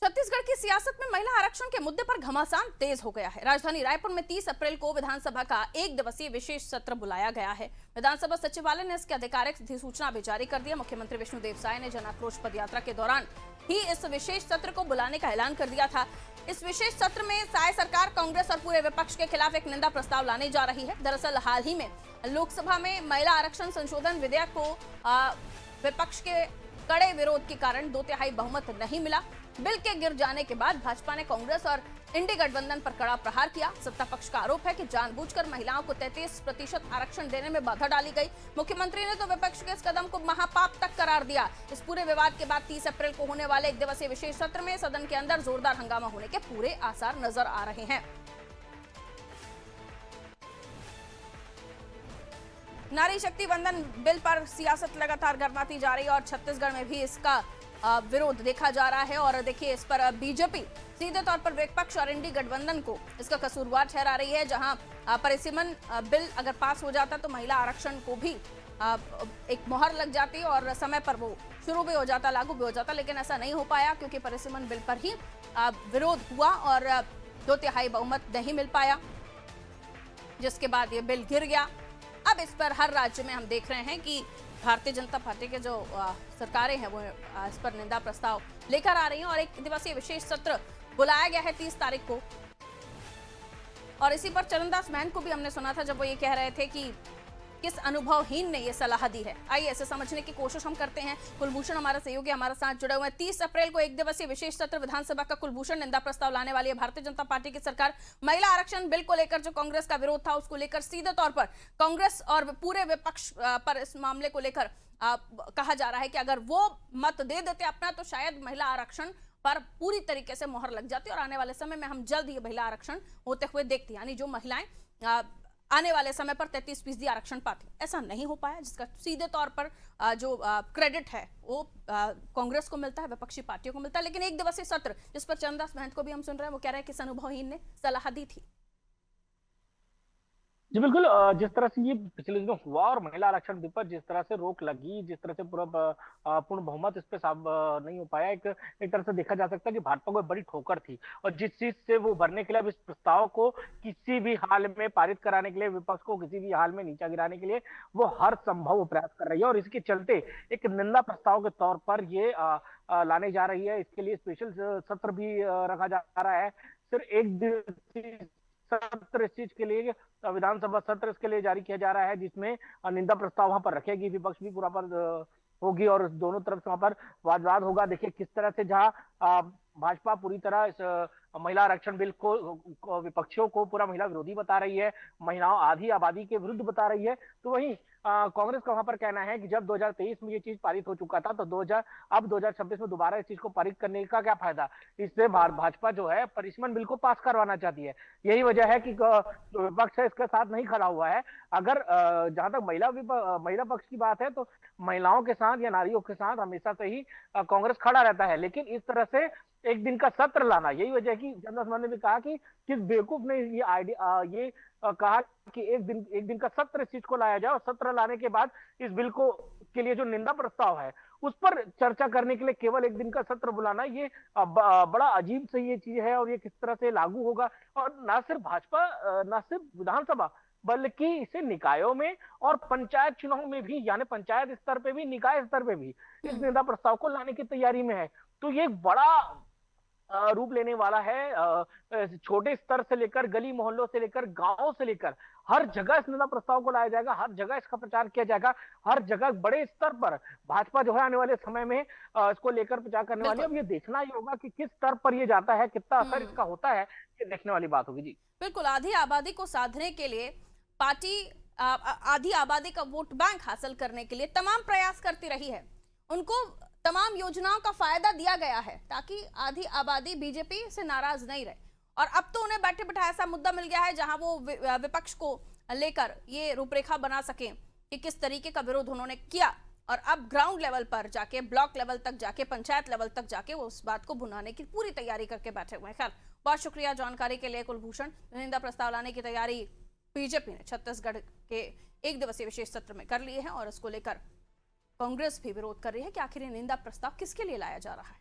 छत्तीसगढ़ की सियासत में महिला आरक्षण के मुद्दे पर घमासान तेज हो गया है। राजधानी रायपुर में 30 अप्रैल को विधानसभा का एक दिवसीय विशेष सत्र बुलाया गया है। विधानसभा सचिवालय ने इसकी आधिकारिक अधिसूचना भी जारी कर दिया। मुख्यमंत्री विष्णुदेव साय ने जन आक्रोश पदयात्रा के दौरान ही इस विशेष सत्र को बुलाने का ऐलान कर दिया था। इस विशेष सत्र में साय सरकार, कांग्रेस और पूरे विपक्ष के खिलाफ एक निंदा प्रस्ताव लाने जा रही है। दरअसल हाल ही में लोकसभा में महिला आरक्षण संशोधन विधेयक को विपक्ष के कड़े विरोध के कारण 2/3 बहुमत नहीं मिला। बिल के गिर जाने के बाद भाजपा ने कांग्रेस और इंडी गठबंधन पर कड़ा प्रहार किया। सत्ता पक्ष का आरोप है कि जानबूझकर महिलाओं को 33% आरक्षण देने में बाधा डाली गई। मुख्यमंत्री ने तो विपक्ष के इस कदम को महापाप तक करार दिया। इस पूरे विवाद के बाद 30 अप्रैल को होने वाले एक दिवसीय विशेष सत्र में सदन के अंदर जोरदार हंगामा होने के पूरे आसार नजर आ रहे हैं। नारी शक्ति वंदन बिल पर सियासत लगातार गर्माती जा रही है और छत्तीसगढ़ में भी इसका विरोध देखा जा रहा है। और देखिए, इस पर बीजेपी सीधे तौर पर विपक्ष और इंडी गठबंधन को इसका कसूरवार ठहरा रही है। जहां परिसीमन बिल अगर पास हो जाता तो महिला आरक्षण को भी एक मोहर लग जाती और समय पर वो शुरू भी हो जाता, लागू भी हो जाता, लेकिन ऐसा नहीं हो पाया क्योंकि परिसीमन बिल पर ही विरोध हुआ और 2/3 बहुमत नहीं मिल पाया, जिसके बाद ये बिल गिर गया। अब इस पर हर राज्य में हम देख रहे हैं कि भारतीय जनता पार्टी के जो सरकारें हैं वो इस पर निंदा प्रस्ताव लेकर आ रही हैं और एक दिवसीय विशेष सत्र बुलाया गया है 30 तारीख को। और इसी पर चरणदास महंत को भी हमने सुना था जब वो ये कह रहे थे कि किस अनुभवहीन ने ये सलाह दी है। आइए इसे समझने की कोशिश हम करते हैं। कुलभूषण हमारा सहयोगी हमारे साथ जुड़े हुए हैं। 30 अप्रैल को एक दिवसीय विशेष सत्र विधानसभा का कुलभूषण, निंदा प्रस्ताव लाने वाली है भारतीय जनता पार्टी की सरकार। महिला आरक्षण बिल को लेकर जो कांग्रेस का विरोध था उसको लेकर सीधे तौर पर कांग्रेस और पूरे विपक्ष पर इस मामले को लेकर कहा जा रहा है कि अगर वो मत दे देते अपना तो शायद महिला आरक्षण पर पूरी तरीके से मोहर लग जाती और आने वाले समय में हम जल्द ही महिला आरक्षण होते हुए देखते, यानी जो महिलाएं आने वाले समय पर 33% आरक्षण पाती। ऐसा नहीं हो पाया, जिसका सीधे तौर पर जो क्रेडिट है वो कांग्रेस को मिलता है, विपक्षी पार्टियों को मिलता है। लेकिन एक दिवसीय सत्र जिस पर चरणदास महंत को भी हम सुन रहे हैं, वो कह रहे हैं किस अनुभवहीन ने सलाह दी थी। जी बिल्कुल। जिस तरह से ये पिछले दिनों हुआ और महिला आरक्षण बिल पर जिस तरह से रोक लगी, जिस तरह से पूरा पूर्ण बहुमत इस पे नहीं हो पाया, एक तरह से देखा जा सकता है कि भाजपा को बड़ी ठोकर थी। और जिस चीज से वो भरने के लिए अब इस प्रस्ताव को किसी भी हाल में पारित कराने के लिए, विपक्ष को किसी भी हाल में नीचा गिराने के लिए वो हर संभव प्रयास कर रही है। और इसके चलते एक निंदा प्रस्ताव के तौर पर ये लाने जा रही है। इसके लिए स्पेशल सत्र भी रखा जा रहा है। सिर्फ एक दिन सत्र इस चीज के लिए, विधानसभा सत्र इसके लिए जारी किया जा रहा है, जिसमें निंदा प्रस्ताव वहां पर रखेगी, विपक्ष भी पूरा पर होगी और दोनों तरफ से वहां पर वाद विवाद होगा। देखिए किस तरह से जहां भाजपा पूरी तरह इस महिला आरक्षण बिल को विपक्षियों को पूरा महिला विरोधी बता रही है, महिलाओं आधी आबादी के विरुद्ध बता रही है, तो वहीं कांग्रेस का वहां पर कहना है कि जब 2023 में ये चीज पारित हो चुका था तो अब 2026 में दोबारा इस चीज को पारित करने का क्या फायदा। इससे भाजपा जो है परिसीमन बिल को पास करवाना चाहती है। यही वजह है कि विपक्ष इसके साथ नहीं खड़ा हुआ है। अगर जहां तक महिला पक्ष की बात है तो महिलाओं के साथ या नारियों के साथ हमेशा से ही कांग्रेस खड़ा रहता है, लेकिन इस तरह से एक दिन का सत्र लाना, यही वजह है कि चंद्रदास महंत ने भी कहा कि किस बेवकूफ ने ये आइडिया कहा कि एक दिन का सत्र इस चीज को लाया जाए और सत्र लाने के बाद इस बिल को के लिए जो निंदा प्रस्ताव है उस पर चर्चा करने के लिए केवल एक दिन का सत्र बुलाना, ये बड़ा अजीब से ये चीज है। और ये किस तरह से लागू होगा, और ना सिर्फ भाजपा, ना सिर्फ विधानसभा, बल्कि इसे निकायों में और पंचायत चुनाव में भी, यानी पंचायत स्तर पे भी, निकाय स्तर पे भी इस निंदा प्रस्ताव को लाने की तैयारी में है। तो ये बड़ा रूप लेने वाला है। छोटे स्तर से लेकर गली मोहल्लों से लेकर गांवों से लेकर हर जगह इस निंदा प्रस्ताव को लाया जाएगा, हर जगह इसका प्रचार किया जाएगा, हर जगह बड़े स्तर पर भाजपा जो है आने वाले समय में इसको लेकर प्रचार करने वाली है। अब ये देखना ही होगा कि किस स्तर पर ये जाता है, कितना असर इसका होता है, ये देखने वाली बात होगी। जी बिल्कुल। आधी आबादी को साधने के लिए पार्टी आधी आबादी का वोट बैंक हासिल करने के लिए तमाम प्रयास करती रही है। उनको तमाम योजनाओं का फायदा दिया गया है ताकि आधी आबादी बीजेपी से नाराज नहीं रहे। और अब तो उन्हें बैठे बैठा ऐसा मुद्दा मिल गया है जहां वो विपक्ष को लेकर ये रूपरेखा बना सकें कि किस तरीके का विरोध उन्होंने किया। और अब ग्राउंड लेवल पर जाके, ब्लॉक लेवल तक जाके, पंचायत लेवल तक जाके वो उस बात को भुनाने की पूरी तैयारी करके बैठे हुए हैं। खैर, बहुत शुक्रिया जानकारी के लिए कुलभूषण। निंदा प्रस्ताव लाने की तैयारी बीजेपी ने छत्तीसगढ़ के एक दिवसीय विशेष सत्र में कर लिए हैं और इसको लेकर कांग्रेस भी विरोध कर रही है कि आखिर ये निंदा प्रस्ताव किसके लिए लाया जा रहा है।